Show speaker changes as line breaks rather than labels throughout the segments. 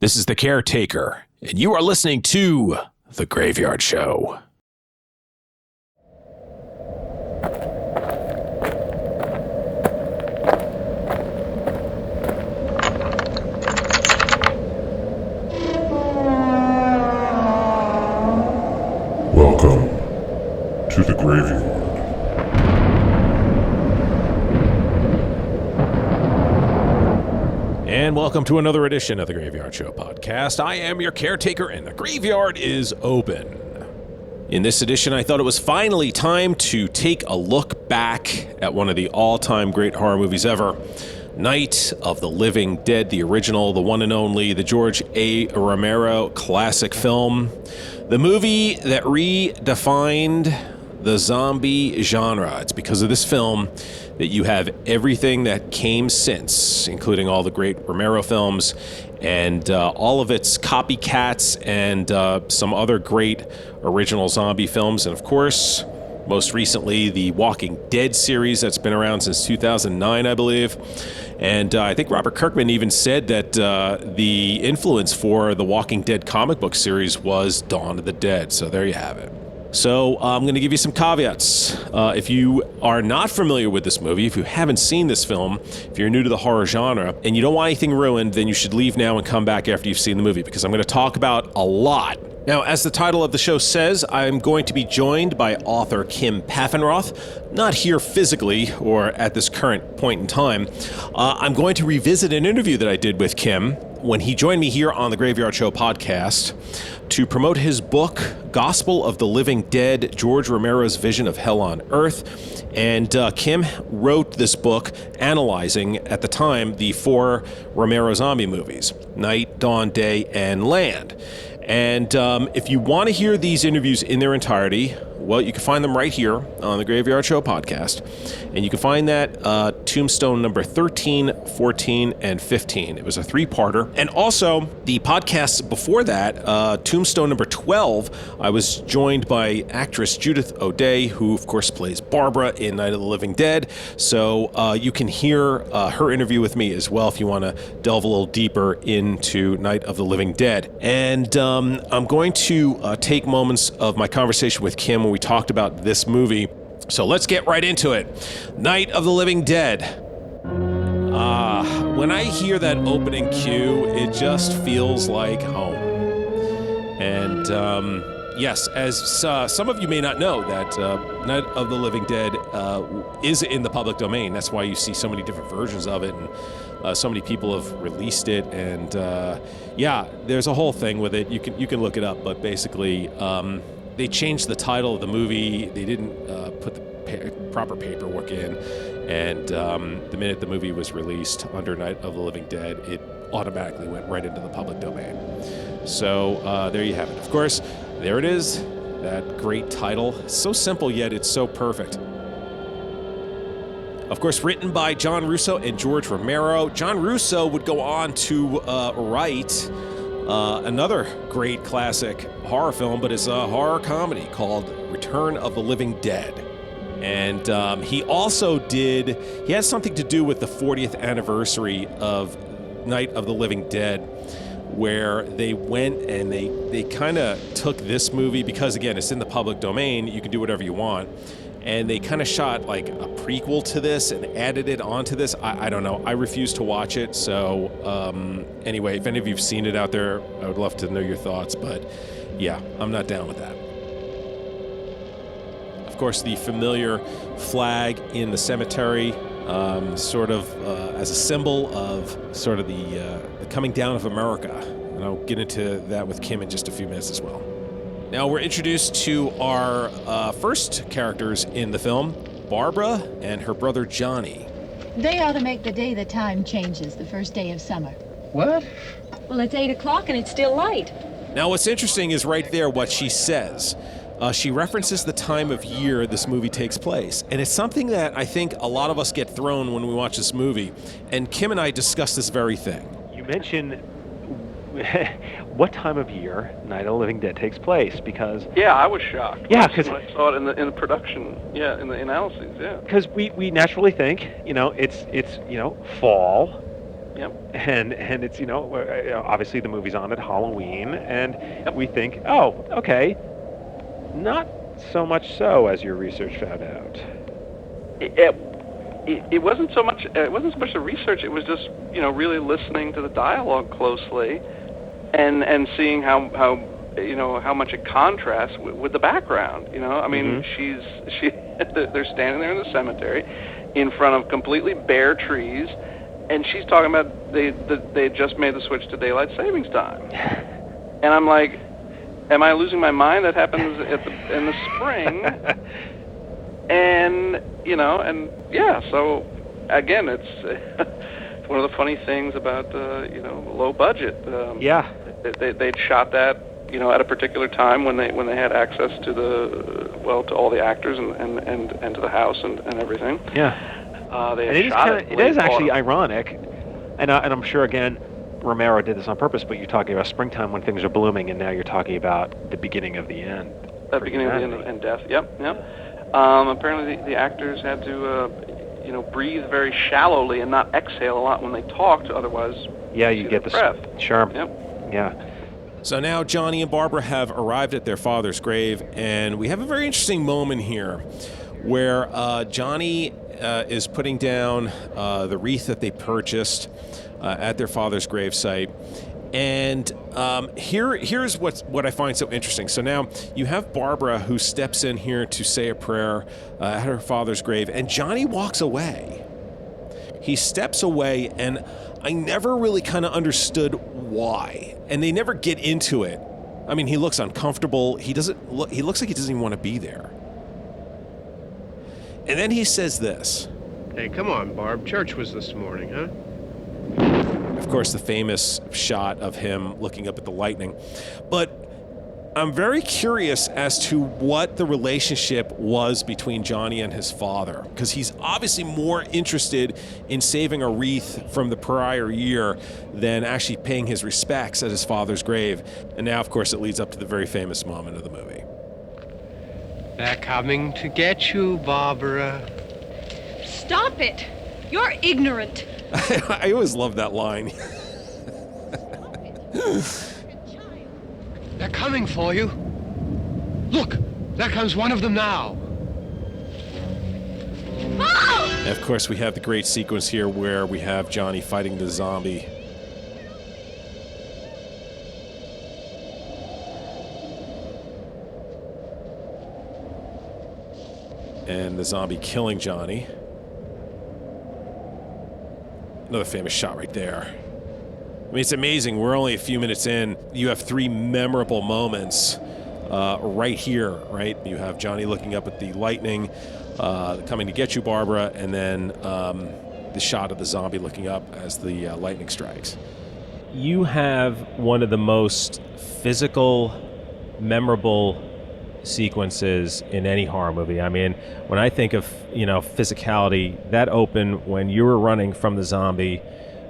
This is The Caretaker, and you are listening to The Graveyard Show.
Welcome to The Graveyard.
And welcome to another edition of the Graveyard Show podcast. I am your caretaker, and the graveyard is open. In this edition, I thought it was finally time to take a look back at one of the all-time great horror movies ever, Night of the Living Dead, the original, the one and only, the George A. Romero classic film, the movie that redefined the zombie genre. It's because of this film that you have everything that came since, including all the great Romero films and all of its copycats and some other great original zombie films. And of course, most recently, the Walking Dead series that's been around since 2009, I believe. And I think Robert Kirkman even said that the influence for the Walking Dead comic book series was Dawn of the Dead. So there you have it. So I'm going to give you some caveats. If you are not familiar with this movie, if you haven't seen this film, if you're new to the horror genre, and you don't want anything ruined, then you should leave now and come back after you've seen the movie, because I'm going to talk about a lot. Now, as the title of the show says, I'm going to be joined by author Kim Paffenroth, not here physically or at this current point in time. I'm going to revisit an interview that I did with Kim when he joined me here on the Graveyard Show podcast to promote his book, Gospel of the Living Dead, George Romero's Vision of Hell on Earth. And Kim wrote this book analyzing, at the time, the 4 Romero zombie movies, Night, Dawn, Day, and Land. And if you want to hear these interviews in their entirety, well, you can find them right here on the Graveyard Show podcast. And you can find that Tombstone number 13, 14, and 15. It was a 3-parter. And also, the podcasts before that, Tombstone number 12, I was joined by actress Judith O'Dea, who, of course, plays Barbra in Night of the Living Dead. So you can hear her interview with me as well if you want to delve a little deeper into Night of the Living Dead. And I'm going to take moments of my conversation with Kim when we talked about this movie. So let's get right into it. Night of the Living Dead. When I hear that opening cue, it just feels like home. And yes, as some of you may not know, that Night of the Living Dead is in the public domain. That's why you see so many different versions of it, and so many people have released it. And yeah, there's a whole thing with it. You can look it up, but basically they changed the title of the movie. They didn't put the proper paperwork in, and the minute the movie was released under Night of the Living Dead, it automatically went right into the public domain. So there you have it. Of course, there it is, that great title. So simple, yet it's so perfect. Of course, written by John Russo and George Romero. John Russo would go on to write another great classic horror film, but it's a horror comedy called Return of the Living Dead. And he had something to do with the 40th anniversary of Night of the Living Dead, where they went and they kind of took this movie, because again, it's in the public domain, you can do whatever you want, and they kind of shot like a prequel to this and added it onto this. I don't know. I refuse to watch it. So anyway, if any of you have seen it out there, I would love to know your thoughts. But yeah, I'm not down with that. Of course, the familiar flag in the cemetery, sort of as a symbol of sort of the coming down of America. And I'll get into that with Kim in just a few minutes as well. Now we're introduced to our first characters in the film, Barbra and her brother Johnny.
They ought to make the day the time changes, the first day of summer.
What?
Well, it's 8 o'clock and it's still light.
Now what's interesting is right there what she says. She references the time of year this movie takes place. And it's something that I think a lot of us get thrown when we watch this movie. And Kim and I discussed this very thing.
You mentioned what time of year Night of the Living Dead takes place, because
yeah, I was shocked.
Yeah, because
when I saw it in the production, in the analyses,
because we naturally think, it's fall,
Yep.
And it's, obviously the movie's on at Halloween, and we think, oh, okay, not so much so as your research found out.
It wasn't so much. It wasn't so much the research. It was just really listening to the dialogue closely, and seeing how much it contrasts with the background. I mean, they're standing there in the cemetery, in front of completely bare trees, and she's talking about they had just made the switch to daylight savings time, and I'm like, am I losing my mind? That happens in the spring, and so again, it's one of the funny things about low budget. They'd shot that at a particular time when they had access to to all the actors and to the house and everything.
Yeah.
It
is actually ironic, and I'm sure again Romero did this on purpose. But you're talking about springtime when things are blooming, and now you're talking about the beginning of the end.
The beginning of the end and death. Yep. Apparently the actors had to breathe very shallowly and not exhale a lot when they talked. Otherwise,
you get the
breath.
Sure.
Yep.
Yeah.
So now Johnny and Barbara have arrived at their father's grave, and we have a very interesting moment here where Johnny is putting down the wreath that they purchased at their father's gravesite. And here's what I find so interesting. So now you have Barbara who steps in here to say a prayer at her father's grave, and Johnny walks away. He steps away, and I never really kind of understood why. And they never get into it. I mean, he looks uncomfortable. He looks like he doesn't even want to be there. And then he says this.
Hey, come on, Barb. Church was this morning, huh?
Of course, the famous shot of him looking up at the lightning. But I'm very curious as to what the relationship was between Johnny and his father, because he's obviously more interested in saving a wreath from the prior year than actually paying his respects at his father's grave. And now, of course, it leads up to the very famous moment of the movie.
They're coming to get you, Barbara.
Stop it! You're ignorant.
I always love that line.
They're coming for you. Look, there comes one of them now.
Oh!
And of course, we have the great sequence here where we have Johnny fighting the zombie. And the zombie killing Johnny. Another famous shot right there. I mean, it's amazing. We're only a few minutes in. You have three memorable moments right here, right? You have Johnny looking up at the lightning, coming to get you, Barbara, and then the shot of the zombie looking up as the lightning strikes. You have one of the most physical, memorable sequences in any horror movie. I mean, when I think of, physicality, that open when you were running from the zombie,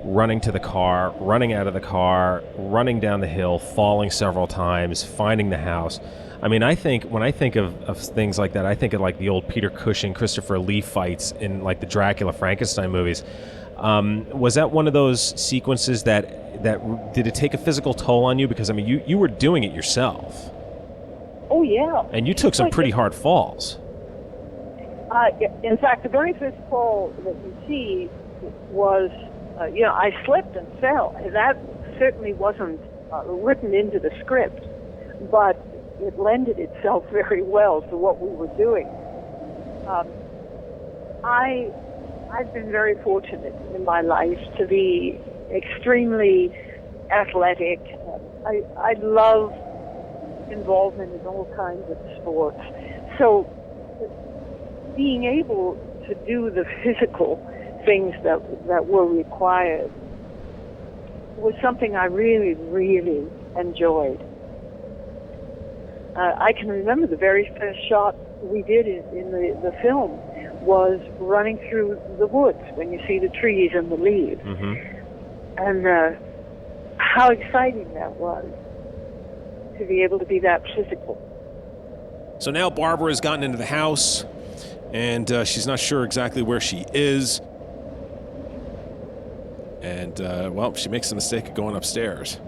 running to the car, running out of the car, running down the hill, falling several times, finding the house. I mean, when I think of things like that, I think of like the old Peter Cushing, Christopher Lee fights in like the Dracula, Frankenstein movies. Was that one of those sequences that did it take a physical toll on you? Because I mean, you were doing it yourself.
Oh, yeah.
And you took some pretty hard falls.
In fact, the very first fall that you see was, I slipped and fell. That certainly wasn't written into the script, but it lended itself very well to what we were doing. I've been very fortunate in my life to be extremely athletic. I love involvement in all kinds of sports. So being able to do the physical things that were required was something I really, really enjoyed. I can remember the very first shot we did in the film was running through the woods when you see the trees and the leaves. Mm-hmm. And how exciting that was to be able to be that physical.
So now Barbara has gotten into the house, and she's not sure exactly where she is. And, well, she makes the mistake of going upstairs.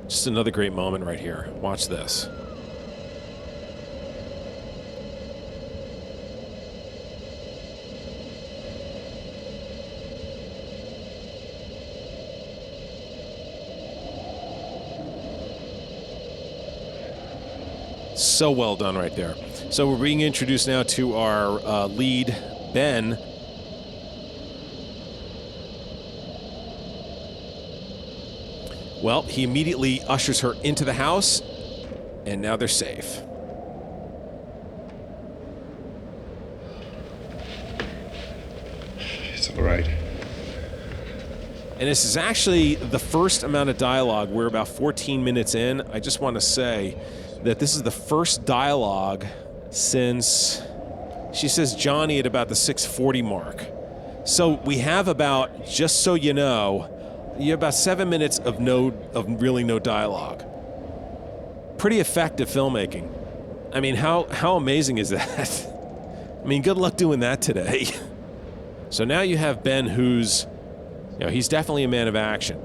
Just another great moment right here. Watch this. So well done right there. So we're being introduced now to our lead, Ben. Well, he immediately ushers her into the house, and now they're safe.
It's all right.
And this is actually the first amount of dialogue. We're about 14 minutes in. I just want to say that this is the first dialogue since she says Johnny at about the 6:40 mark. So we have about, just so you know, you have about 7 minutes of really no dialogue. Pretty effective filmmaking. I mean, how amazing is that? I mean, good luck doing that today. So now you have Ben, who's, he's definitely a man of action.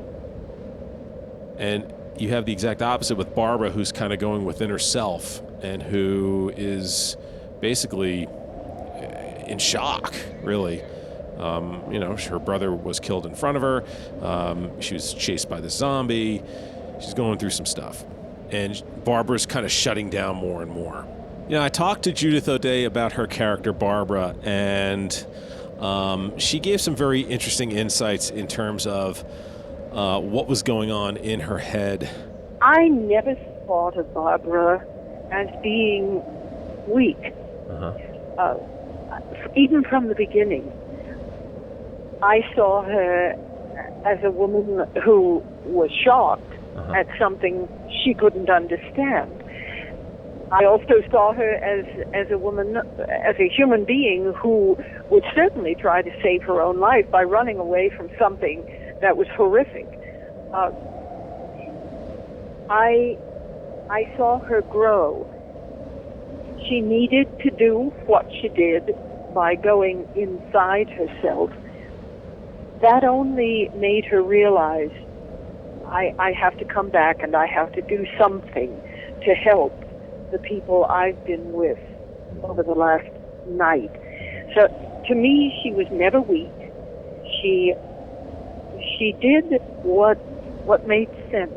And you have the exact opposite with Barbra, who's kind of going within herself and who is basically in shock, really. Her brother was killed in front of her. She was chased by the zombie. She's going through some stuff. And Barbara's kind of shutting down more and more. I talked to Judith O'Dea about her character, Barbra, and she gave some very interesting insights in terms of what was going on in her head.
I never thought of Barbra as being weak. Even from the beginning. I saw her as a woman who was shocked at something she couldn't understand. I also saw her as a woman, as a human being who would certainly try to save her own life by running away from something that was horrific. I saw her grow. She needed to do what she did by going inside herself. That only made her realize, I have to come back and I have to do something to help the people I've been with over the last night. So to me, she was never weak. She did what made sense,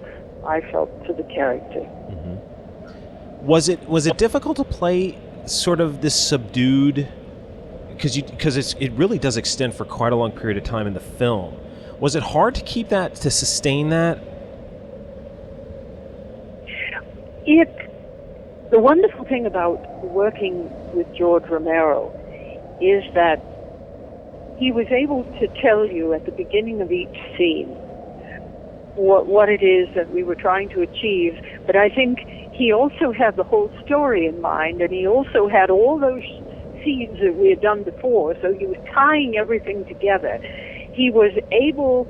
I felt, to the character.
Mm-hmm. Was it difficult to play sort of this subdued? Because it really does extend for quite a long period of time in the film. Was it hard to keep that, to sustain that?
The wonderful thing about working with George Romero is that he was able to tell you at the beginning of each scene what it is that we were trying to achieve, but I think he also had the whole story in mind, and he also had all those scenes that we had done before, so he was tying everything together. He was able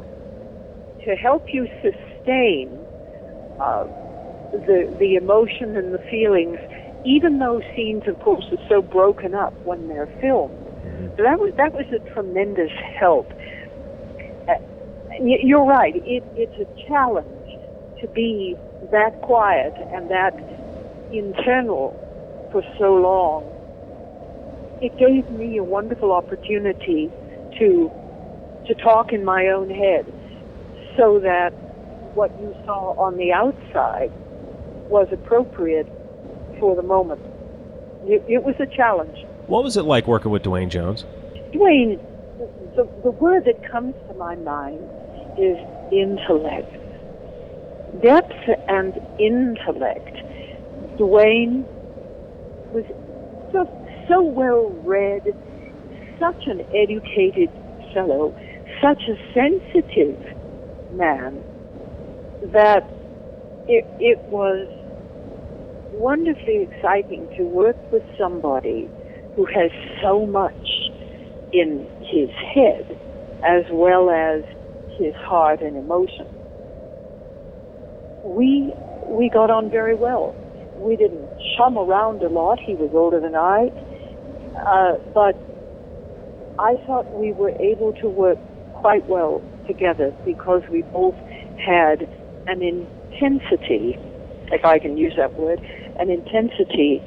to help you sustain the emotion and the feelings, even though scenes, of course, are so broken up when they're filmed. So that was a tremendous help. You're right. It's a challenge to be that quiet and that internal for so long. It gave me a wonderful opportunity to talk in my own head, so that what you saw on the outside was appropriate for the moment. It was a challenge.
What was it like working with Duane Jones?
Duane, the word that comes to my mind is intellect. Depth and intellect. Duane was just so well read, such an educated fellow, such a sensitive man, that it was wonderfully exciting to work with somebody who has so much in his head as well as his heart and emotion. We got on very well. We didn't chum around a lot. He was older than I. But I thought we were able to work quite well together because we both had an intensity, if I can use that word, an intensity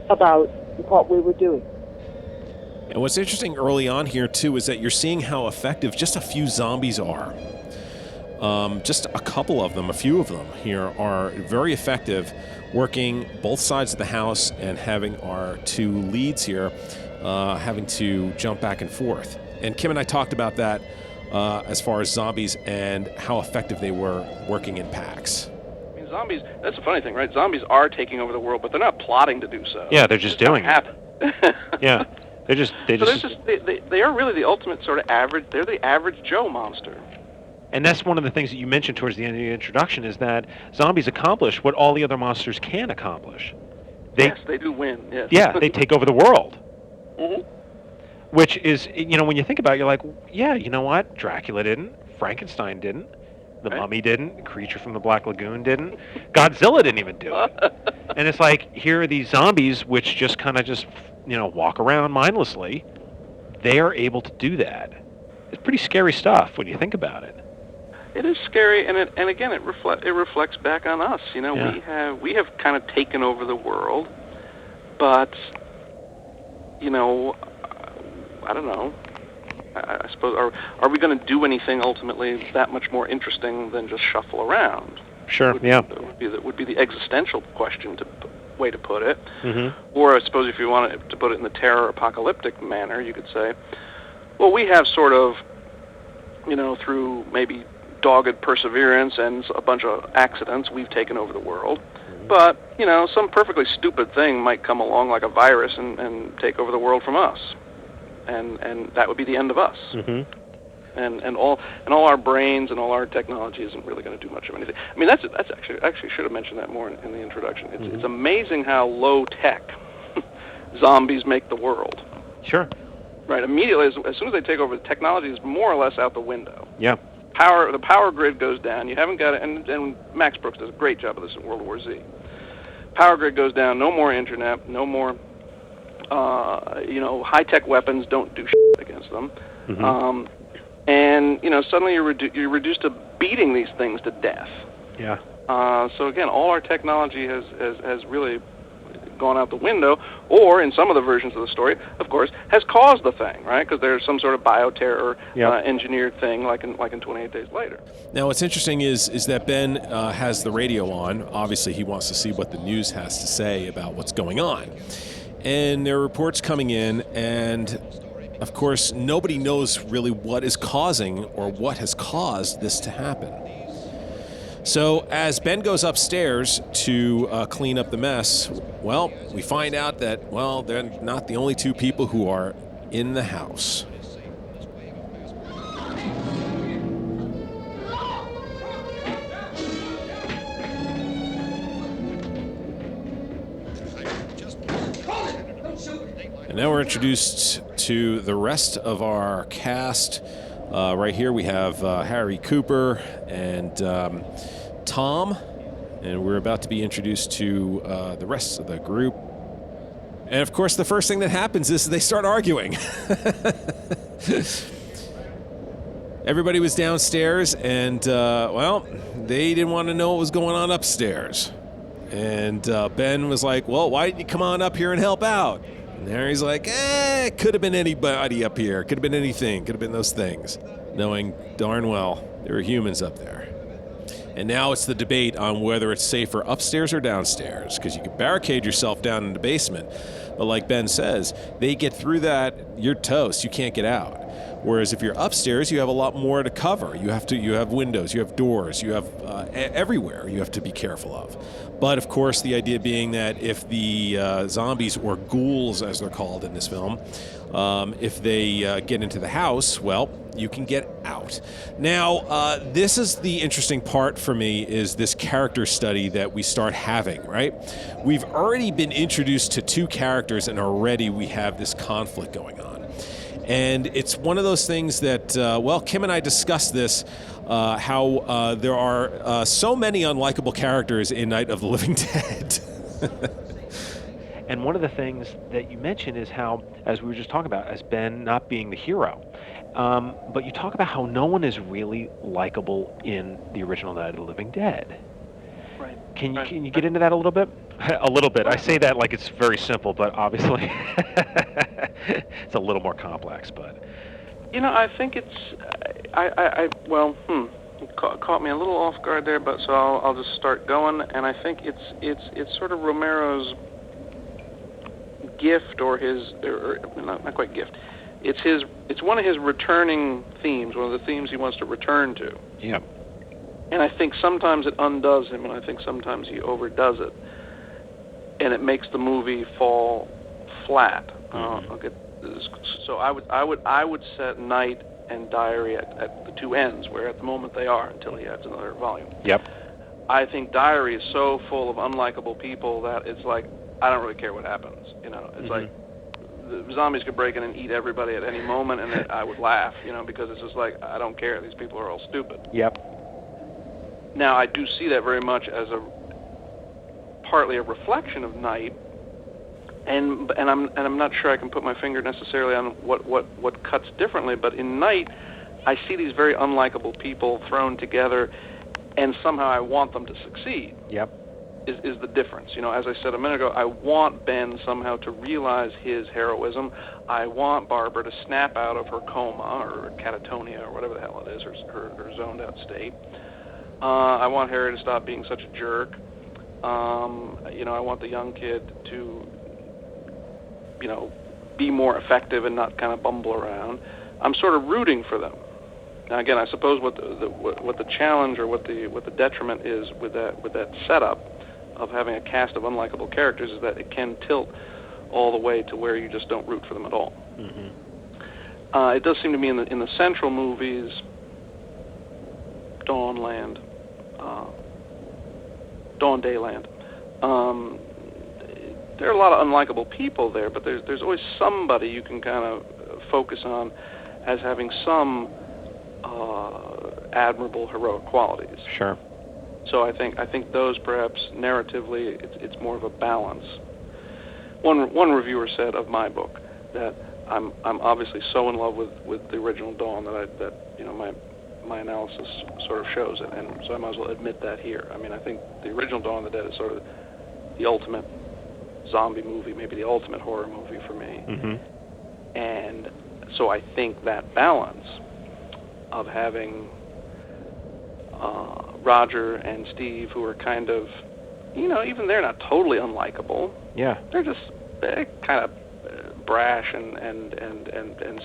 about what we were doing.
And what's interesting early on here, too, is that you're seeing how effective just a few zombies are. Just a couple of them, a few of them here are very effective, working both sides of the house and having our two leads here having to jump back and forth. And Kim and I talked about that as far as zombies and how effective they were working in packs.
I mean, zombies, that's the funny thing, right? Zombies are taking over the world, but they're not plotting to do so.
Yeah, they're just doing it. Yeah. They are really the ultimate sort of average, they're the average Joe monster. And that's one of the things that you mentioned towards the end of the introduction, is that zombies accomplish what all the other monsters can accomplish.
Yes, they do win, yes.
Yeah, they take over the world.
Mm-hmm.
Which is, when you think about it, you're like, yeah, you know what? Dracula didn't. Frankenstein didn't. The Mummy didn't. Creature from the Black Lagoon didn't. Godzilla didn't even do it. And it's like, here are these zombies which just kind of walk around mindlessly. They are able to do that. It's pretty scary stuff when you think about it.
It is scary, and again, it reflects back on us. Yeah. We have kind of taken over the world, but I don't know. I suppose are we going to do anything ultimately that much more interesting than just shuffle around?
Sure.
Would be the existential question way to put it.
Mm-hmm.
Or I suppose if you wanted to put it in the terror apocalyptic manner, you could say, well, we have sort of, through maybe dogged perseverance and a bunch of accidents, we've taken over the world. But, some perfectly stupid thing might come along like a virus and take over the world from us. And that would be the end of us.
Mm-hmm.
And all our brains and all our technology isn't really going to do much of anything. I mean, that's actually should have mentioned that more in the introduction. It's amazing how low tech zombies make the world.
Sure.
Right. Immediately, as soon as they take over, the technology is more or less out the window.
Yeah.
The power grid goes down. You haven't got it, and Max Brooks does a great job of this in World War Z. Power grid goes down. No more internet. No more. High-tech weapons don't do shit against them.
Mm-hmm.
And suddenly you're reduced to beating these things to death.
Yeah.
So again, all our technology has really gone out the window, or in some of the versions of the story, of course, has caused the thing, right? Because there's some sort of bioterror engineered thing, like in 28 Days Later.
Now, what's interesting is that Ben has the radio on. Obviously, he wants to see what the news has to say about what's going on. And there are reports coming in, and of course, nobody knows really what is causing or what has caused this to happen. So as Ben goes upstairs to clean up the mess, well, we find out that, well, they're not the only two people who are in the house. And now we're introduced to the rest of our cast. Right here we have Harry Cooper and Tom, and we're about to be introduced to the rest of the group. And of course, the first thing that happens is they start arguing. Everybody was downstairs, and they didn't want to know what was going on upstairs. And Ben was like, well, why didn't you come on up here and help out? And Harry's like, it could have been anybody up here. Could have been anything. Could have been those things. Knowing darn well there were humans up there. And now it's the debate on whether it's safer upstairs or downstairs, because you can barricade yourself down in the basement. But like Ben says, they get through that, you're toast. You can't get out. Whereas if you're upstairs, you have a lot more to cover. You have windows, you have doors, you have everywhere you have to be careful of. But of course, the idea being that if the zombies, or ghouls as they're called in this film, if they get into the house, well, you can get out. Now, this is the interesting part for me, is this character study that we start having, right? We've already been introduced to two characters, and already we have this conflict going on. And it's one of those things that, Kim and I discussed this, how there are so many unlikable characters in Night of the Living Dead.
And one of the things that you mentioned is how, as we were just talking about, as Ben not being the hero, but you talk about how no one is really likable in the original Night of the Living Dead.
Right.
Can you get into that a little bit? A little bit. I say that like it's very simple, but obviously it's a little more complex. But
I think it's it caught me a little off guard there, but so I'll just start going. And I think it's sort of Romero's gift, or not quite gift. It's one of his returning themes, one of the themes he wants to return to.
Yeah.
And I think sometimes it undoes him, and I think sometimes he overdoes it, and it makes the movie fall flat. So I would set Night and Diary at the two ends, where at the moment they are, until he adds another volume.
Yep.
I think Diary is so full of unlikable people that it's like, I don't really care what happens. It's like the zombies could break in and eat everybody at any moment, and I would laugh, because it's just like, I don't care. These people are all stupid.
Yep.
Now, I do see that very much as partly a reflection of Night, and I'm not sure I can put my finger necessarily on what cuts differently, but in Night, I see these very unlikable people thrown together, and somehow I want them to succeed.
Yep.
Is the difference. As I said a minute ago, I want Ben somehow to realize his heroism. I want Barbara to snap out of her coma, or catatonia, or whatever the hell it is, her zoned out state. I want Harry to stop being such a jerk. I want the young kid to, be more effective and not kind of bumble around. I'm sort of rooting for them. Now, again, I suppose what the challenge or what the detriment is with that setup of having a cast of unlikable characters is that it can tilt all the way to where you just don't root for them at all.
Mm-hmm.
It does seem to me in the central movies, Dawnland, Dawn Dayland, there are a lot of unlikable people there, but there's always somebody you can kind of focus on as having some admirable heroic qualities.
Sure.
So I think those perhaps narratively it's more of a balance. One reviewer said of my book that I'm obviously so in love with the original Dawn that my analysis sort of shows it, and so I might as well admit that here. I mean, I think the original Dawn of the Dead is sort of the ultimate zombie movie, maybe the ultimate horror movie for me.
Mm-hmm.
And so I think that balance of having Roger and Steve, who are kind of, even they're not totally unlikable.
Yeah.
They're kind of brash and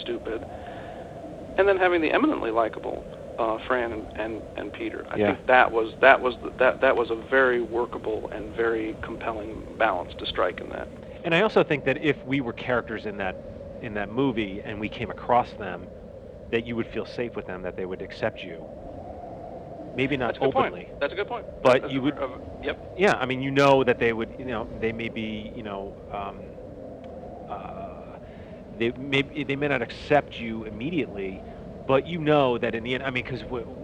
stupid. And then having the eminently likable Fran and Peter. I think that was a very workable and very compelling balance to strike in that.
And I also think that if we were characters in that movie and we came across them, that you would feel safe with them, that they would accept you. Maybe not openly.
That's a good point.
But you would.
Yep.
Yeah, I mean, that they would. They may be. They may not accept you immediately, but that in the end, I mean,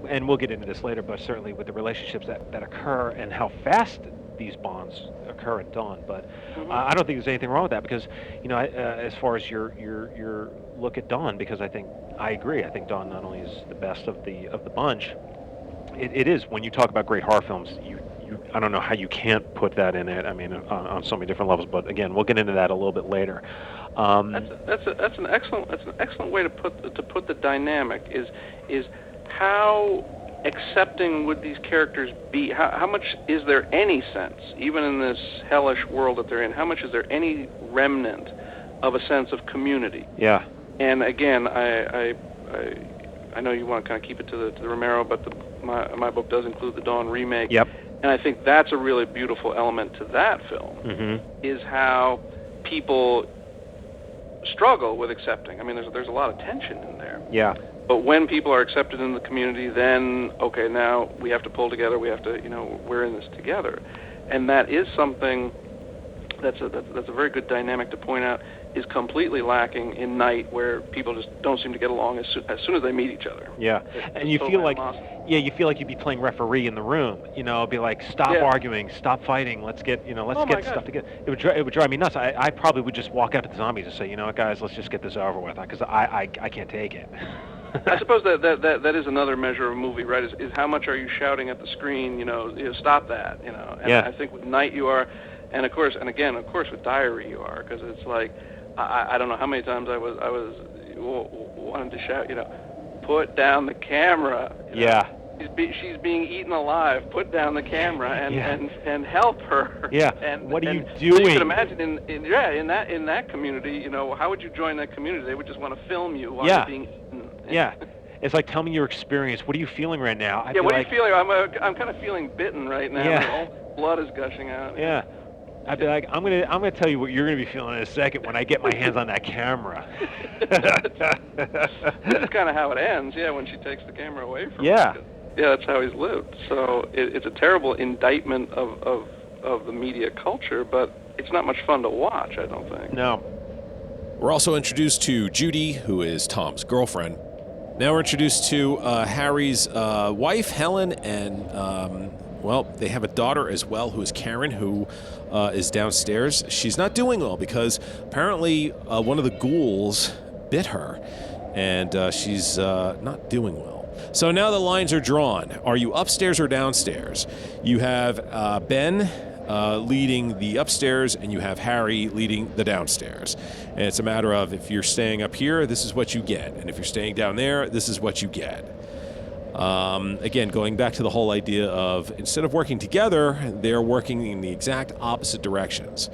and we'll get into this later, but certainly with the relationships that occur and how fast these bonds occur at Dawn. But I don't think there's anything wrong with that, because as far as your look at Dawn, because I agree. I think Dawn not only is the best of the bunch. It is, when you talk about great horror films, I don't know how you can't put that in it. I mean, on so many different levels. But again, we'll get into that a little bit later.
That's an excellent way to put the dynamic. Is how accepting would these characters be? How much is there any sense, even in this hellish world that they're in? How much is there any remnant of a sense of community?
Yeah.
And again, I know you want to kind of keep it to the Romero, but my book does include the Dawn remake.
Yep.
And I think that's a really beautiful element to that film, is how people struggle with accepting. I mean, there's a lot of tension in there.
Yeah.
But when people are accepted in the community, then, okay, now we have to pull together. We have to, we're in this together. And that is something that's a very good dynamic to point out, is completely lacking in Night, where people just don't seem to get along as soon as they meet each other.
Yeah, and you feel like, you feel like you'd be playing referee in the room. Be like, stop arguing, stop fighting, let's get stuff together. It would drive me nuts. I probably would just walk out to the zombies and say, you know what, guys, let's just get this over with, because I can't take it.
I suppose that is another measure of a movie, right? Is how much are you shouting at the screen? Stop that. And I think with Night you are, and of course with Diary you are, because it's like, I don't know how many times I was wanting to shout, put down the camera.
Yeah.
She's being eaten alive. Put down the camera and help her.
Yeah.
And
what are you
doing? So you could imagine in that community, how would you join that community? They would just want to film you while you're being eaten.
Yeah. It's like, tell me your experience. What are you feeling right now?
What are you feeling? I'm kind of feeling bitten right now.
Yeah.
All blood is gushing out.
Yeah. I'd be like, I'm gonna tell you what you're gonna be feeling in a second when I get my hands on that camera.
This is kind of how it ends. Yeah, when she takes the camera away from him.
Yeah,
that's how he's lived. So it's a terrible indictment of the media culture, but it's not much fun to watch, I don't think.
No.
We're also introduced to Judy, who is Tom's girlfriend. Now we're introduced to Harry's wife, Helen, and they have a daughter as well, who is Karen, who is downstairs. She's not doing well because apparently one of the ghouls bit her, and she's not doing well. So now the lines are drawn. Are you upstairs or downstairs? You have Ben leading the upstairs, and you have Harry leading the downstairs. And it's a matter of, if you're staying up here, this is what you get. And if you're staying down there, this is what you get. Again, going back to the whole idea of, instead of working together, they're working in the exact opposite directions,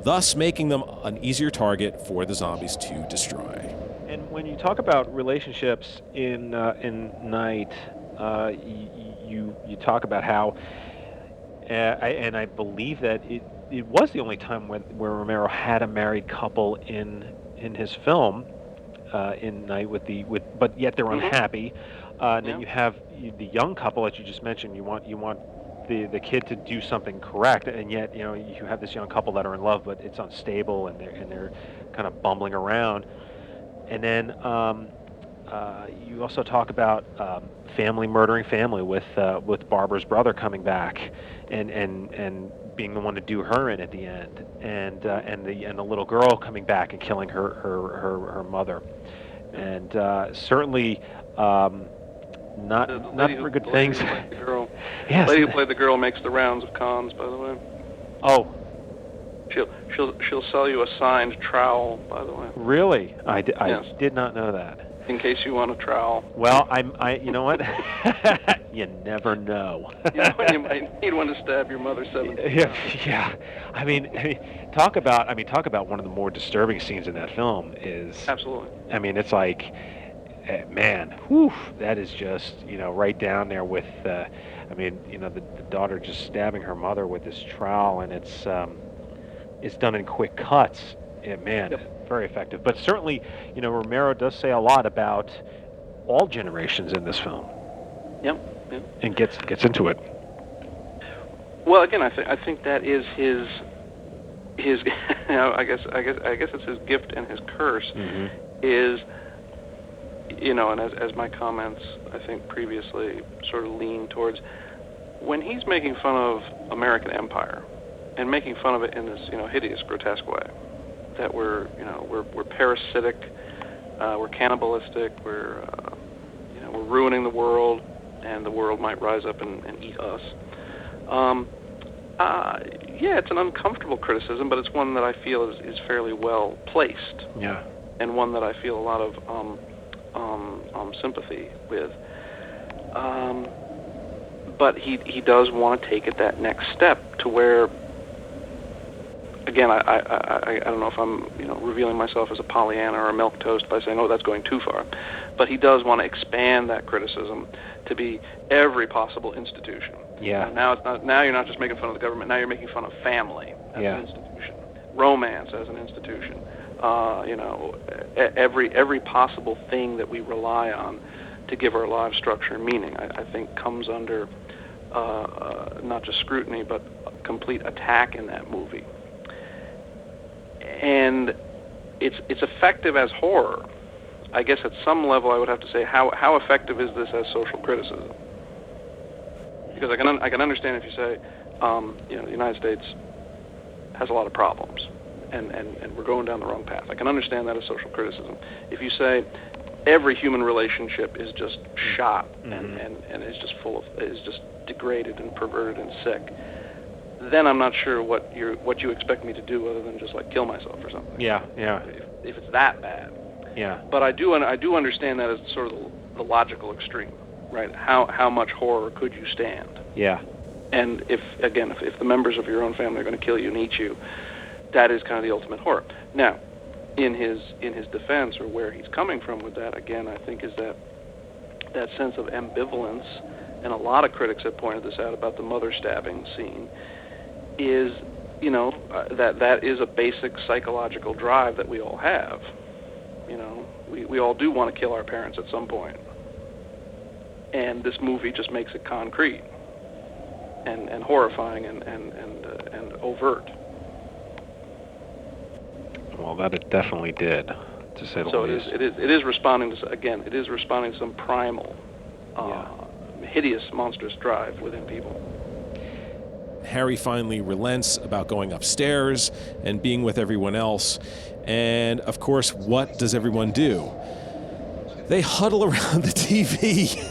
thus making them an easier target for the zombies to destroy.
And when you talk about relationships in Night, you talk about how, and I believe that it was the only time where Romero had a married couple in his film, in Night, but yet they're unhappy. And then you have the young couple that you just mentioned. You want the kid to do something correct, and yet you have this young couple that are in love, but it's unstable, and they're kind of bumbling around. And then you also talk about family murdering family, with Barbara's brother coming back and being the one to do her in at the end, and the little girl coming back and killing her mother, and certainly. Not for good things.
The
Yes.
lady who played the girl makes the rounds of cons, by the way.
Oh.
She'll sell you a signed trowel, by the way.
Really? I did not know that.
In case you want a trowel.
Well, you know what? You never know.
You might need one to stab your mother 7 times.
Yeah. I mean, talk about one of the more disturbing scenes in that film is.
Absolutely.
I mean, it's like. Man, whew, that is just, right down there with, the daughter just stabbing her mother with this trowel, and it's done in quick cuts. Yeah, man, very effective. But certainly, Romero does say a lot about all generations in this film.
Yep.
And gets into it.
Well, again, I think that is his I guess it's his gift and his curse, is. And as my comments, I think, previously sort of lean towards, when he's making fun of American empire, and making fun of it in this, hideous, grotesque way, that we're parasitic, we're cannibalistic, we're ruining the world, and the world might rise up and eat us. It's an uncomfortable criticism, but it's one that I feel is fairly well placed.
Yeah.
And one that I feel a lot of sympathy with, but he does want to take it that next step to where, again, I don't know if I'm revealing myself as a Pollyanna or a milquetoast by saying, oh, that's going too far, but he does want to expand that criticism to be every possible institution.
Yeah.
Now it's not. Now you're not just making fun of the government. Now you're making fun of family as an institution, romance as an institution. Every possible thing that we rely on to give our lives structure and meaning, I think comes under not just scrutiny, but complete attack in that movie. and it's effective as horror. I guess at some level I would have to say how effective is this as social criticism? Because I can understand if you say, the United States has a lot of problems, and we're going down the wrong path. I can understand that as social criticism. If you say every human relationship is just shot and is just degraded and perverted and sick, then I'm not sure what you expect me to do other than just like kill myself or something.
Yeah.
If it's that bad.
Yeah.
But I do understand that as sort of the logical extreme, right? How much horror could you stand?
Yeah.
And if the members of your own family are going to kill you and eat you, that is kind of the ultimate horror. Now, in his defense, or where he's coming from with that, again, I think is that sense of ambivalence, and a lot of critics have pointed this out about the mother stabbing scene, is, that is a basic psychological drive that we all have. We all do want to kill our parents at some point. And this movie just makes it concrete and horrifying and overt.
Well, that it definitely did, to say the least.
So it is responding to some primal, hideous, monstrous drive within people.
Harry finally relents about going upstairs and being with everyone else. And, of course, what does everyone do? They huddle around the TV.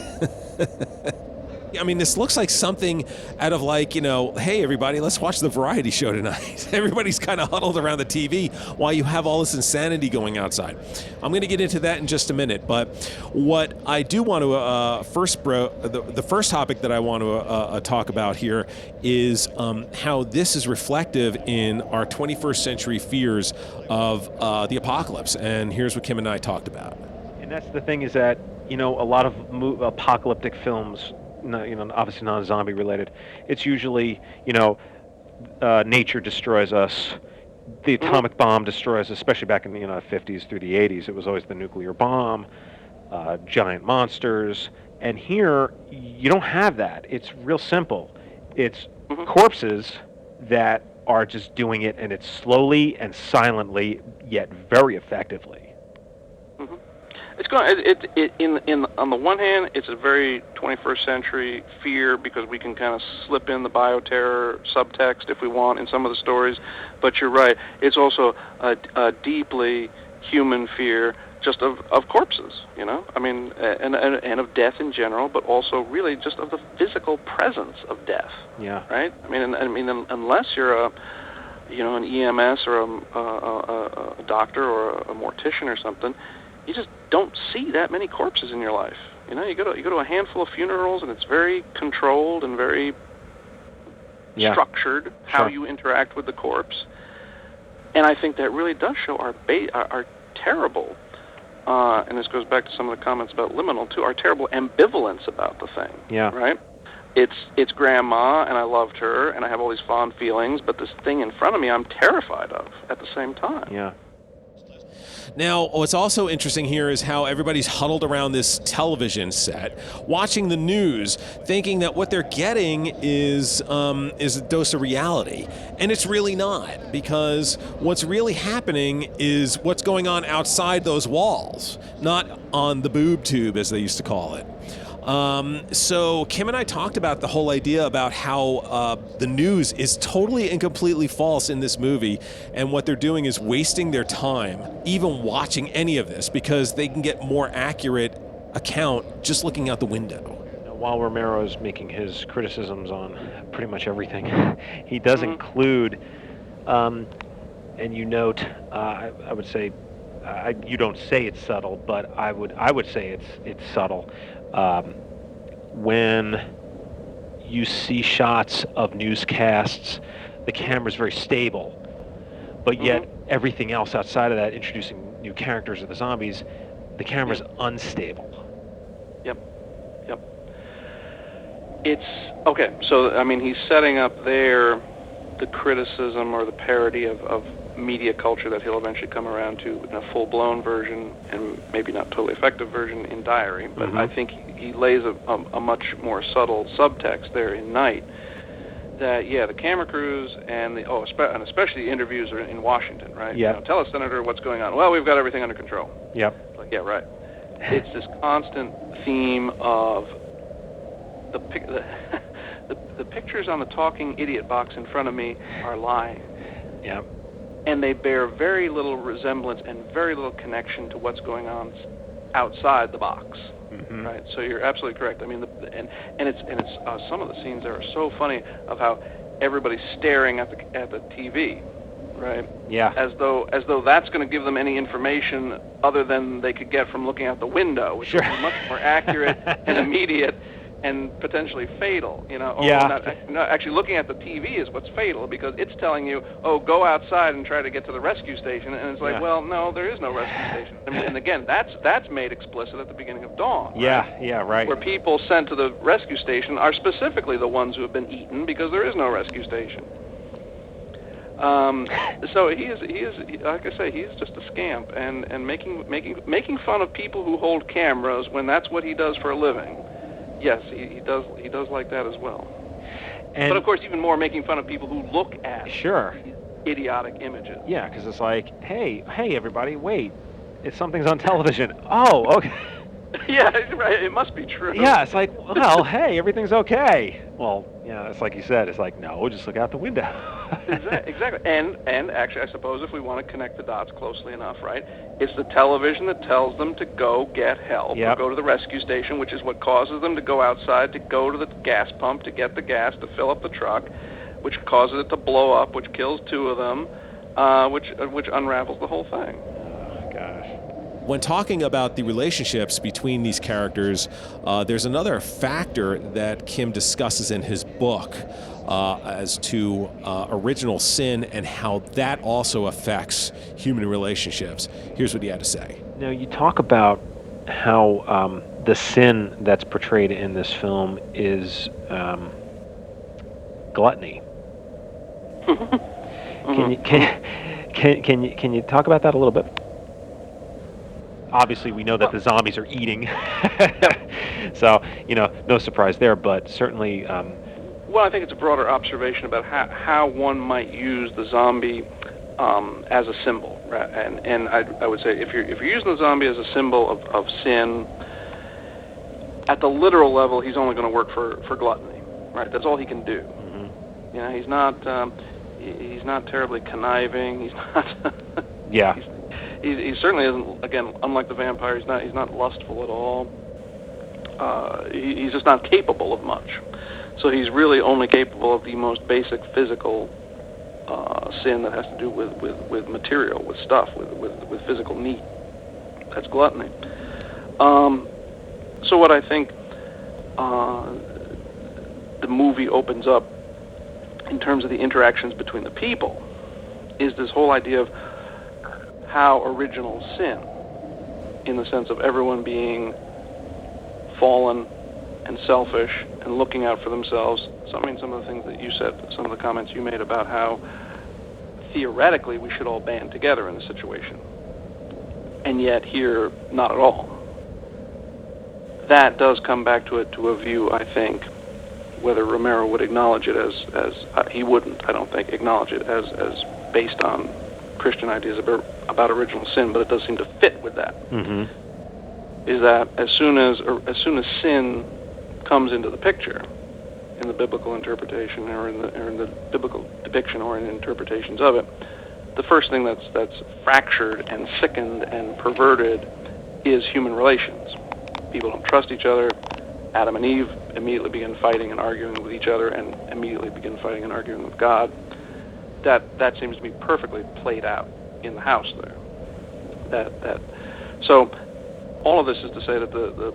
I mean, this looks like something out of hey, everybody, let's watch the variety show tonight. Everybody's kind of huddled around the TV while you have all this insanity going outside. I'm going to get into that in just a minute, but what I do want to the first topic that I want to talk about here is how this is reflective in our 21st century fears of the apocalypse. And here's what Kim and I talked about.
And that's the thing, is that, a lot of apocalyptic films, obviously non-zombie related, it's usually, nature destroys us, the atomic bomb destroys us, especially back in the 50s through the 80s. It was always the nuclear bomb, giant monsters, and here you don't have that. It's real simple. It's corpses that are just doing it, and it's slowly and silently, yet very effectively.
It's going. On the one hand, it's a very 21st century fear because we can kind of slip in the bioterror subtext if we want in some of the stories. But you're right. It's also a deeply human fear, just of corpses. I mean, and of death in general, but also really just of the physical presence of death.
Yeah.
Right. I mean, unless you're an EMS or a doctor or a mortician or something, you just don't see that many corpses in your life. You go to a handful of funerals, and it's very controlled and very structured how you interact with the corpse. And I think that really does show our terrible, and this goes back to some of the comments about liminal too, our terrible ambivalence about the thing.
Yeah.
Right. It's grandma, and I loved her, and I have all these fond feelings, but this thing in front of me, I'm terrified of at the same time.
Yeah.
Now, what's also interesting here is how everybody's huddled around this television set, watching the news, thinking that what they're getting is a dose of reality. And it's really not, because what's really happening is what's going on outside those walls, not on the boob tube, as they used to call it. So Kim and I talked about the whole idea about how the news is totally and completely false in this movie, and what they're doing is wasting their time even watching any of this because they can get more accurate account just looking out the window.
While Romero is making his criticisms on pretty much everything, he does include, and you note, I would say, you don't say it's subtle, but I would say it's subtle. When you see shots of newscasts, the camera's very stable, but yet everything else outside of that, introducing new characters of the zombies, the camera's unstable.
Yep. It's okay. So I mean, he's setting up there the criticism or the parody of media culture that he'll eventually come around to in a full-blown version, and maybe not totally effective version in Diary, but I think he lays a much more subtle subtext there in Night that the camera crews and and especially the interviews are in Washington, right?
Yeah.
Tell us, Senator, what's going on. Well, we've got everything under control.
Yep.
Like, yeah, right. It's this constant theme of the pictures on the talking idiot box in front of me are lying.
Yep.
And they bear very little resemblance and very little connection to what's going on outside the box.
Mm-hmm.
Right, so you're absolutely correct. I mean, it's some of the scenes there are so funny of how everybody's staring at the TV, right?
Yeah.
As though that's going to give them any information other than they could get from looking out the window, which
Sure.
is much more accurate and immediate and potentially fatal. Actually, looking at the TV is what's fatal because it's telling you, go outside and try to get to the rescue station, and it's like, well, no, there is no rescue station. And again, that's made explicit at the beginning of Dawn.
Yeah, right.
Where people sent to the rescue station are specifically the ones who have been eaten because there is no rescue station. So he is like I say, he's just a scamp and making fun of people who hold cameras when that's what he does for a living. Yes, he does like that as well. But of course, even more making fun of people who look at these idiotic images.
Yeah, because it's like, hey, everybody, wait, something's on television. Oh, okay.
Yeah, right. It must be true.
Yeah, it's like, well, hey, everything's okay. Well, it's like you said. It's like, no, just look out the window.
Exactly. And actually, I suppose if we want to connect the dots closely enough, right, it's the television that tells them to go get help, or go to the rescue station, which is what causes them to go outside, to go to the gas pump, to get the gas, to fill up the truck, which causes it to blow up, which kills two of them, which unravels the whole thing.
Oh, gosh.
When talking about the relationships between these characters, there's another factor that Kim discusses in his book as to original sin and how that also affects human relationships. Here's what he had to say.
Now, you talk about how the sin that's portrayed in this film is gluttony. Can you talk about that a little bit? Obviously, we know that the zombies are eating, so no surprise there. But certainly,
well, I think it's a broader observation about how one might use the zombie as a symbol, right? And I would say if you're using the zombie as a symbol of sin, at the literal level, he's only going to work for gluttony, right? That's all he can do. Mm-hmm. He's not terribly conniving. He's not.
Yeah.
He certainly isn't. Again, unlike the vampire, he's not lustful at all. He's just not capable of much. So he's really only capable of the most basic physical sin that has to do with material, with stuff, with physical need. That's gluttony. So what I think the movie opens up in terms of the interactions between the people is this whole idea of how original sin, in the sense of everyone being fallen and selfish and looking out for themselves. So, some of the things that you said, some of the comments you made about how theoretically we should all band together in the situation, and yet here, not at all. That does come back to a view, I think, whether Romero would acknowledge it as he wouldn't, I don't think, acknowledge it as based on Christian ideas about original sin, but it does seem to fit with that. Mm-hmm. Is that as soon as sin comes into the picture, in the biblical interpretation or in the biblical depiction or in interpretations of it, the first thing that's fractured and sickened and perverted is human relations. People don't trust each other. Adam and Eve immediately begin fighting and arguing with each other, and immediately begin fighting and arguing with God. That seems to be perfectly played out in the house there. So all of this is to say that the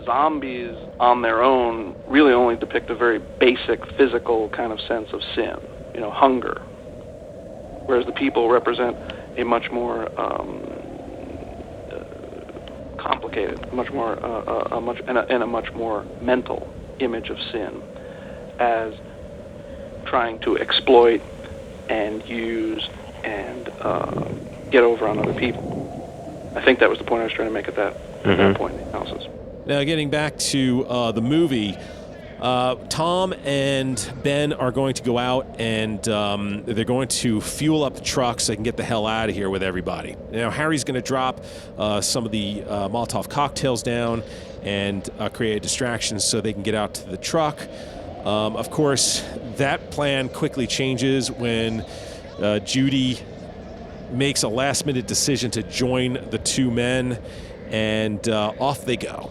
zombies on their own really only depict a very basic physical kind of sense of sin, hunger, whereas the people represent a much more complicated, much more a much more mental image of sin as trying to exploit and use and get over on other people. I think that was the point I was trying to make at that point in the analysis.
Now, getting back to the movie, Tom and Ben are going to go out and they're going to fuel up the truck so they can get the hell out of here with everybody. Now, Harry's going to drop some of the Molotov cocktails down and create a distraction so they can get out to the truck. Of course, that plan quickly changes when Judy makes a last-minute decision to join the two men, and off they go.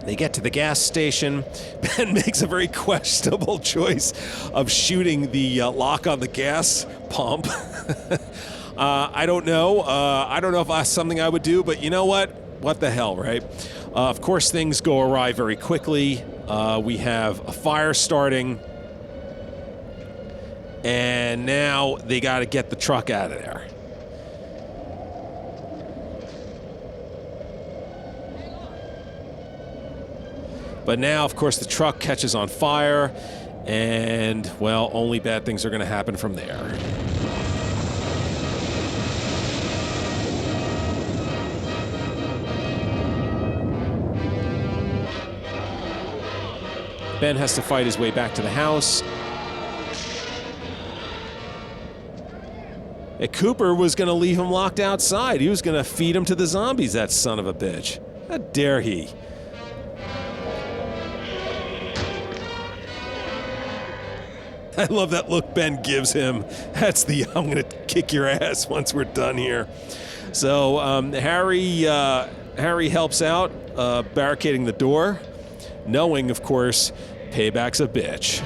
They get to the gas station. Ben makes a very questionable choice of shooting the lock on the gas pump. I don't know. I don't know if that's something I would do, but you know what? What the hell, right? Of course, things go awry very quickly. We have a fire starting, and now they got to get the truck out of there. But now, of course, the truck catches on fire, and, well, only bad things are going to happen from there. Ben has to fight his way back to the house. And Cooper was going to leave him locked outside. He was going to feed him to the zombies, that son of a bitch. How dare he? I love that look Ben gives him. That's the I'm going to kick your ass once we're done here. So Harry helps out, barricading the door, knowing, of course, payback's a bitch.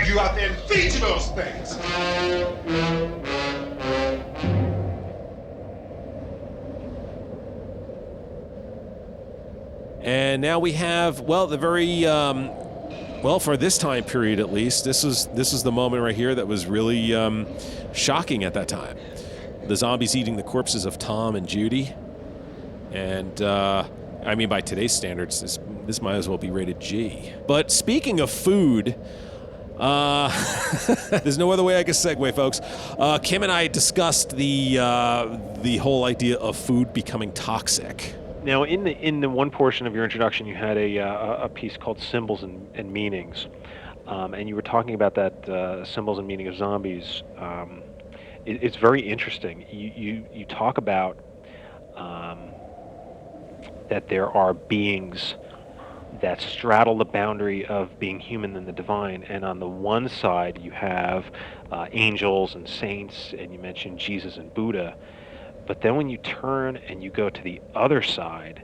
You out there and feed you those things.
And now we have, well, the very, well, for this time period at least, this is the moment right here that was really shocking at that time. The zombies eating the corpses of Tom and Judy. And, I mean, by today's standards, this might as well be rated G. But speaking of food... there's no other way I can segue, folks. Kim and I discussed the whole idea of food becoming toxic.
Now, in the one portion of your introduction, you had a piece called Symbols and Meanings, and you were talking about that symbols and meaning of zombies. It's very interesting. You talk about that there are beings that straddle the boundary of being human and the divine. And on the one side, you have angels and saints, and you mentioned Jesus and Buddha. But then when you turn and you go to the other side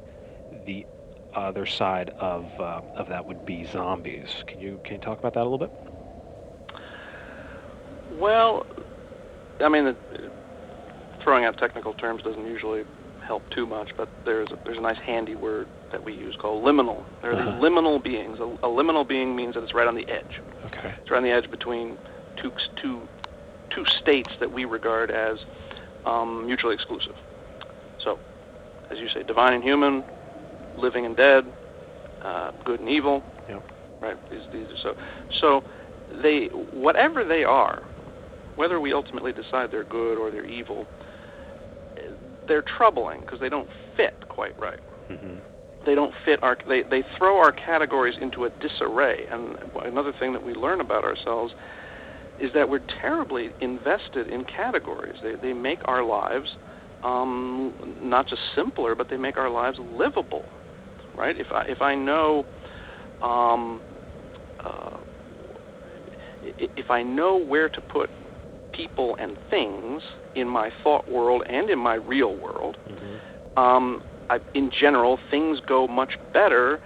of that would be zombies. Can you talk about that a little bit?
Well, I mean, throwing out technical terms doesn't usually help too much, but there's a nice handy word that we use called liminal. There are these liminal beings. A liminal being means that it's right on the edge.
Okay.
It's right on the edge between two states that we regard as mutually exclusive. So, as you say, divine and human, living and dead, good and evil.
Yep.
Right. These are so they, whatever they are, whether we ultimately decide they're good or they're evil, they're troubling because they don't fit quite right.
Mm-hmm.
They don't fit they throw our categories into a disarray. And another thing that we learn about ourselves is that we're terribly invested in categories. They make our lives not just simpler, but they make our lives livable. Right? If I know if I know where to put people and things in my thought world and in my real world, in general, things go much better,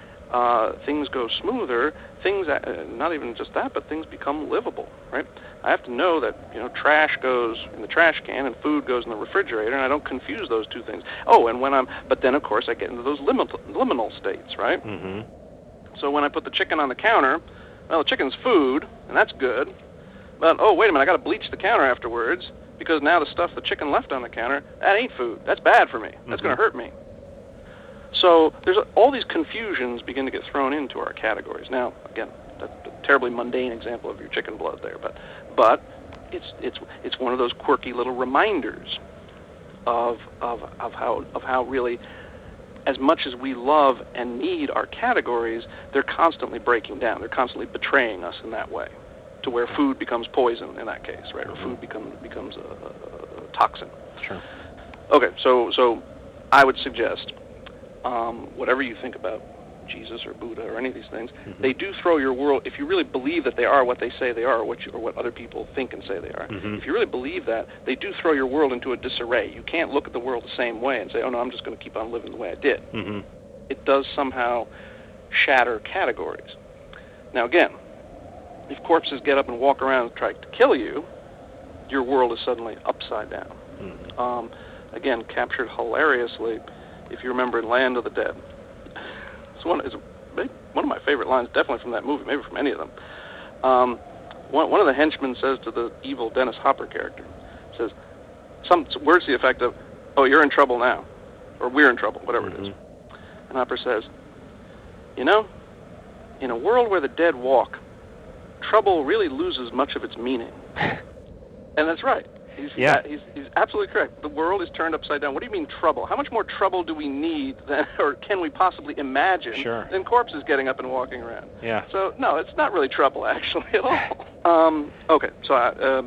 things go smoother, things, not even just that, but things become livable, right? I have to know that, trash goes in the trash can and food goes in the refrigerator, and I don't confuse those two things. Oh, and but then, of course, I get into those liminal states, right?
Mm-hmm.
So when I put the chicken on the counter, well, chicken's food, and that's good. But, oh, wait a minute, I got to bleach the counter afterwards because now the stuff the chicken left on the counter, that ain't food. That's bad for me. That's going to hurt me. So there's all these confusions begin to get thrown into our categories. Now, again, that's a terribly mundane example of your chicken blood there, but it's one of those quirky little reminders of how really, as much as we love and need our categories, they're constantly breaking down. They're constantly betraying us in that way, to where food becomes poison in that case, right? Or food becomes a toxin.
Sure.
Okay, so I would suggest, whatever you think about Jesus or Buddha or any of these things, they do throw your world, if you really believe that they are what they say they are, or what other people think and say they are, if you really believe that, they do throw your world into a disarray. You can't look at the world the same way and say, oh no, I'm just going to keep on living the way I did. It does somehow shatter categories. Now again, if corpses get up and walk around and try to kill you, your world is suddenly upside down. Again, captured hilariously, if you remember in Land of the Dead. It's one of my favorite lines, definitely from that movie, maybe from any of them. One of the henchmen says to the evil Dennis Hopper character, says some words to the effect of, oh, you're in trouble now, or we're in trouble, whatever it is. And Hopper says, you know, in a world where the dead walk, trouble really loses much of its meaning. And that's right. He's absolutely correct. The world is turned upside down. What do you mean trouble? How much more trouble do we need than, or can we possibly imagine than corpses getting up and walking around?
Yeah.
So, no, it's not really trouble, actually, at all. Okay, so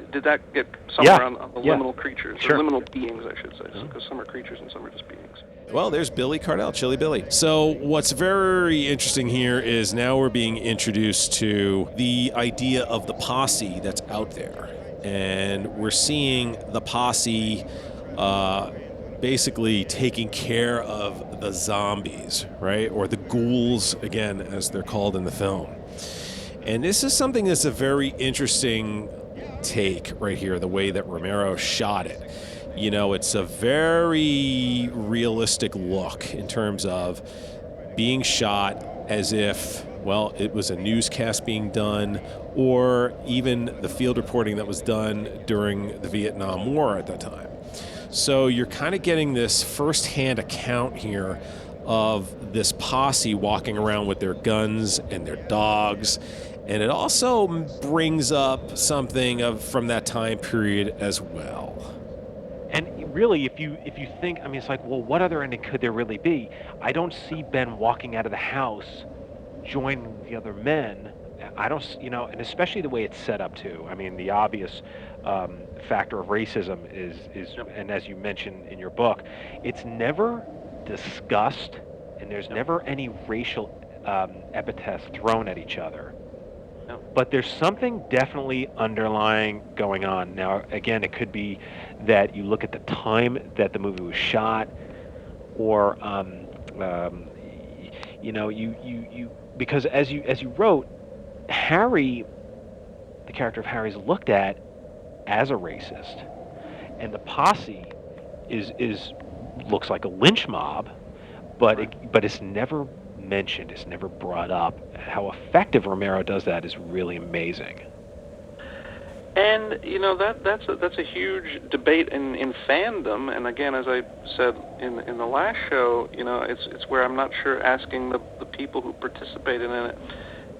did that get somewhere on the liminal creatures, or liminal beings, I should say, because some are creatures and some are just beings.
Well, there's Billy Cardell, Chili Billy. So what's very interesting here is now we're being introduced to the idea of the posse that's out there. And we're seeing the posse basically taking care of the zombies, right? Or the ghouls, again, as they're called in the film. And this is something that's a very interesting take right here, the way that Romero shot it. You know, it's a very realistic look in terms of being shot as if, well, it was a newscast being done, or even the field reporting that was done during the Vietnam War at that time. So you're kind of getting this first-hand account here of this posse walking around with their guns and their dogs, and it also brings up something from that time period as well.
And really, if you think, I mean, it's like, well, what other ending could there really be? I don't see Ben walking out of the house, joining the other men. I don't, and especially the way it's set up too. I mean, the obvious factor of racism is, and as you mentioned in your book, it's never discussed, and there's never any racial epithets thrown at each other. But there's something definitely underlying going on. Now, again, it could be that you look at the time that the movie was shot, or because as you wrote, Harry, the character of Harry, is looked at as a racist, and the posse is looks like a lynch mob, but it's never mentioned, it's never brought up. How effective Romero does that is really amazing.
And that's a huge debate in fandom. And again, as I said in the last show, it's where I'm not sure asking the people who participated in it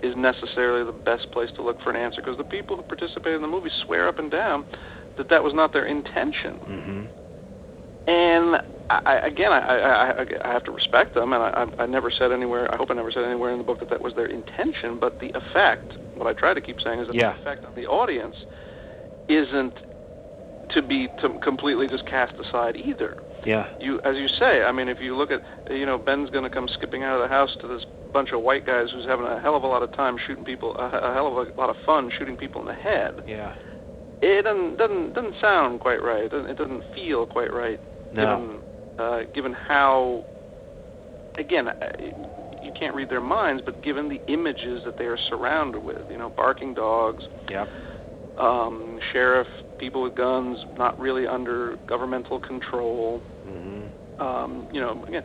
is necessarily the best place to look for an answer, because the people who participated in the movie swear up and down that was not their intention. And I have to respect them, and I never said anywhere, I hope I never said anywhere in the book that was their intention, but the effect, what I try to keep saying is that the effect on the audience isn't to be completely just cast aside either.
Yeah.
As you say, I mean, if you look at, Ben's going to come skipping out of the house to this bunch of white guys who's having a hell of a lot of time shooting people, a hell of a lot of fun shooting people in the head.
Yeah.
It doesn't sound quite right. It doesn't feel quite right.
No.
Given how, again, you can't read their minds, but given the images that they are surrounded with, barking dogs, sheriff, people with guns, not really under governmental control. Again,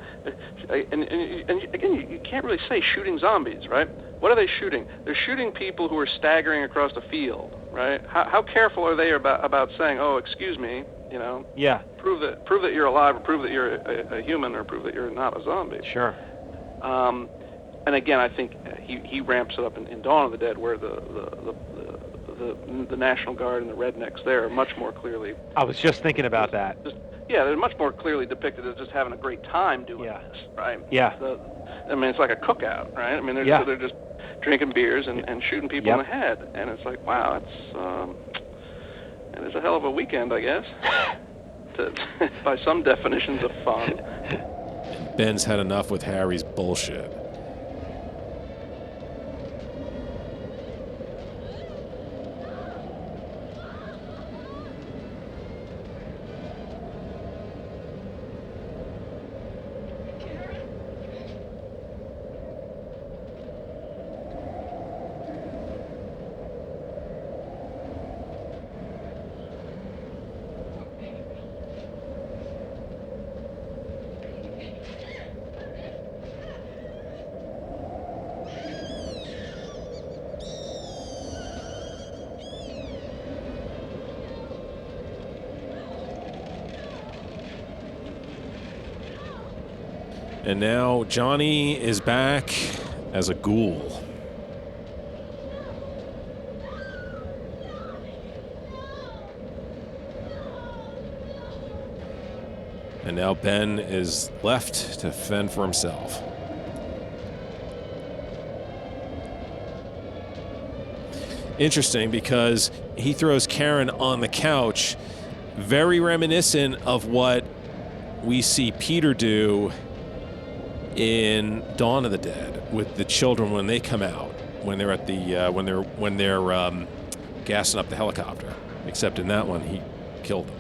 you can't really say shooting zombies, right? what are they shooting? They're shooting people who are staggering across a field, right? How careful are they about saying, oh, excuse me, you know?
Yeah.
Prove that you're alive, or prove that you're a human, or prove that you're not a zombie.
Sure.
And again, I think he ramps it up in Dawn of the Dead, where the National Guard and the rednecks there are much more clearly.
I was just thinking about that.
They're much more clearly depicted as just having a great time doing this, right?
Yeah.
I mean, it's like a cookout, right? I mean, they're just drinking beers and shooting people in the head, and it's like, wow, it's a hell of a weekend, I guess. By some definitions of fun.
Ben's had enough with Harry's bullshit. And now Johnny is back as a ghoul. And now Ben is left to fend for himself. Interesting, because he throws Karen on the couch, very reminiscent of what we see Peter do in Dawn of the Dead with the children when they come out, when they're at the when they're gassing up the helicopter. Except in that one, he killed them.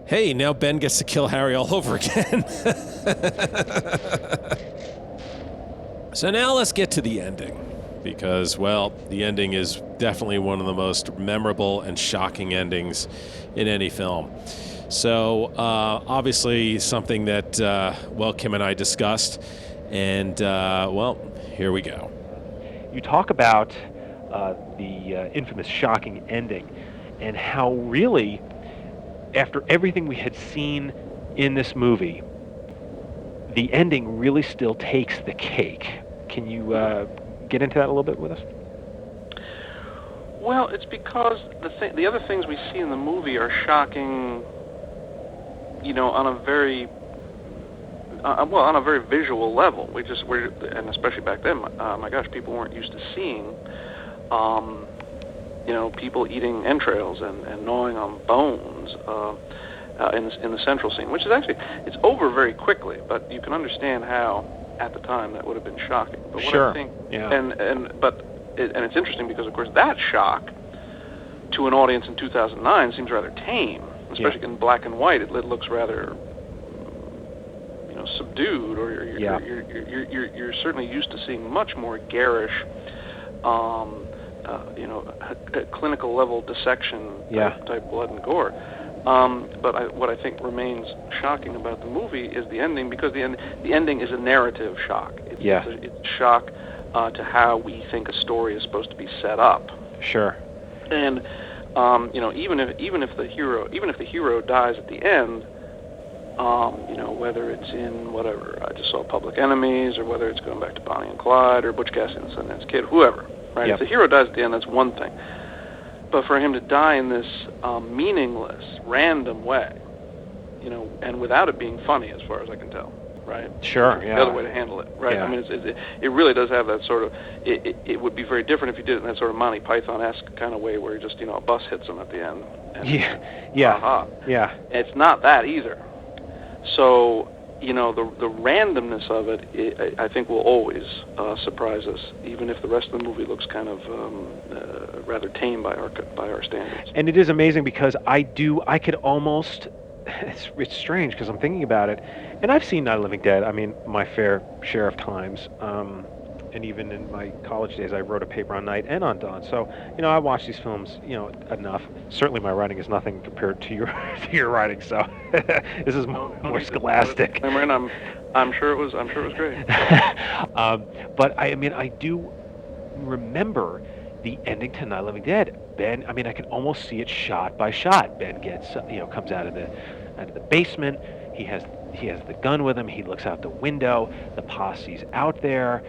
Hey, now Ben gets to kill Harry all over again. So now let's get to the ending. Because, well, the ending is definitely one of the most memorable and shocking endings in any film. So, obviously something that, Kim and I discussed. And, here we go.
You talk about the infamous shocking ending and how really, after everything we had seen in this movie, the ending really still takes the cake. Can you get into that a little bit with us?
Well, it's because the other things we see in the movie are shocking, on a very visual level. And especially back then, my gosh, people weren't used to seeing, people eating entrails and gnawing on bones in the central scene, which is actually, it's over very quickly, but you can understand how at the time that would have been shocking. But what I think, and it's interesting because of course that shock to an audience in 2009 seems rather tame, especially in black and white. It looks rather subdued, or you're certainly used to seeing much more garish, clinical level dissection type blood and gore. But what I think remains shocking about the movie is the ending, because the ending is a narrative shock. It's a shock to how we think a story is supposed to be set up.
Sure.
And even if the hero dies at the end, whether it's in whatever I just saw Public Enemies, or whether it's going back to Bonnie and Clyde, or Butch Cassidy and the Sundance Kid, whoever, right? If the hero dies at the end, that's one thing. But for him to die in this meaningless, random way, and without it being funny, as far as I can tell, right?
Sure,
The other way to handle it, right?
Yeah.
I mean, it really does have that sort of. It would be very different if you did it in that sort of Monty Python-esque kind of way, where just a bus hits him at the end. And, It's not that either. So, the randomness of it, I think, will always surprise us, even if the rest of the movie looks kind of rather tame by our standards.
And it is amazing because I could almost, it's strange because I'm thinking about it, and I've seen Night of the Living Dead, I mean, my fair share of times, and even in my college days, I wrote a paper on Night and on Dawn. So, I watch these films, enough. Certainly, my writing is nothing compared to your to your writing. So, this is more scholastic.
And I'm sure it was great.
But I do remember the ending to Night of the Living Dead. Ben, I can almost see it shot by shot. Ben gets, comes out of the basement. He has the gun with him. He looks out the window. The posse's out there,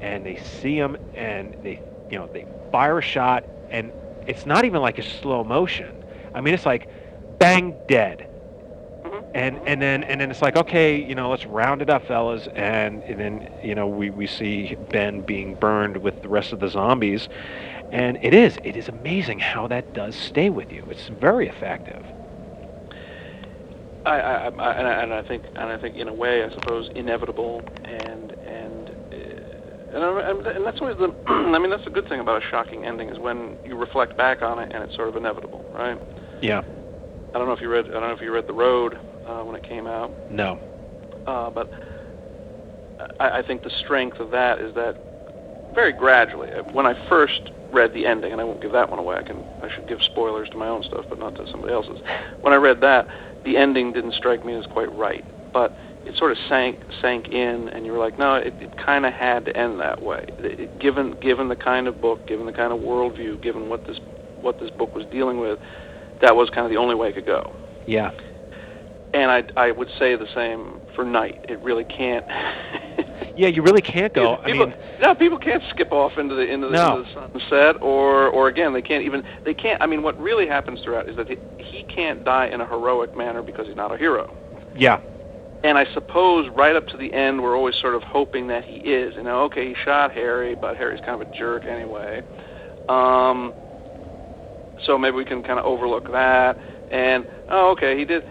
and they see him, and they fire a shot, and it's not even like a slow motion. It's like bang, dead. And then it's like, okay, let's round it up, fellas. And then we see Ben being burned with the rest of the zombies, and it is amazing how that does stay with you. It's very effective.
I think in a way, I suppose, inevitable, and that's always the that's the good thing about a shocking ending, is when you reflect back on it and it's sort of inevitable, right?
Yeah.
I don't know if you read The Road when it came out.
No.
But I think the strength of that is that very gradually, when I first read the ending, and I won't give that one away, I should give spoilers to my own stuff, but not to somebody else's. When I read that, the ending didn't strike me as quite right, but it sort of sank in, and you were like, no, it kind of had to end that way. Given the kind of book, given the kind of worldview, given what this book was dealing with, that was kind of the only way it could go.
Yeah.
And I would say the same for Night. It really can't.
Yeah, you really can't go.
People can't skip off into the sunset, or again, they can't. What really happens throughout is that he can't die in a heroic manner because he's not a hero.
Yeah.
And I suppose right up to the end, we're always sort of hoping that he is. Okay, he shot Harry, but Harry's kind of a jerk anyway. So maybe we can kind of overlook that. And okay, he did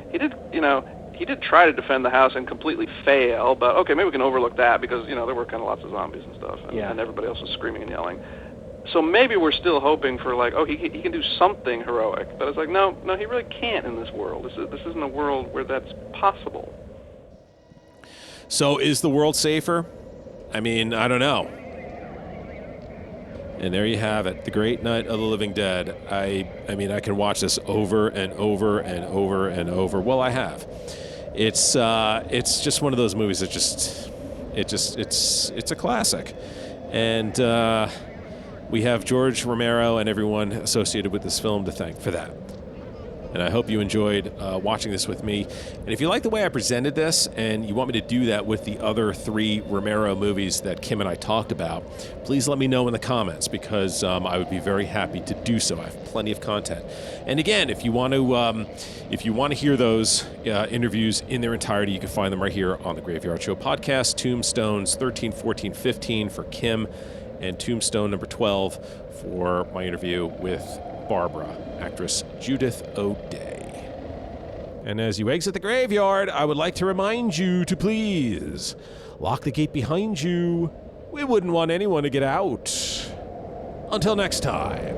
try to defend the house and completely fail, but okay, maybe we can overlook that because there were kind of lots of zombies and stuff, and everybody else was screaming and yelling. So maybe we're still hoping for he can do something heroic, but it's like no, he really can't in this world. This isn't a world where that's possible.
So is the world safer? I don't know. And there you have it, The Great Night of the Living Dead. I can watch this over and over and over and over. Well, I have. It's just one of those movies that it's a classic. And we have George Romero and everyone associated with this film to thank for that. And I hope you enjoyed watching this with me. And if you like the way I presented this and you want me to do that with the other 3 Romero movies that Kim and I talked about, please let me know in the comments, because I would be very happy to do so. I have plenty of content. And again, if you want to hear those interviews in their entirety, you can find them right here on the Graveyard Show podcast. Tombstones 13, 14, 15 for Kim, and Tombstone number 12 for my interview with Barbra, actress Judith O'Dea. And as you exit the graveyard, I would like to remind you to please lock the gate behind you. We wouldn't want anyone to get out. Until next time.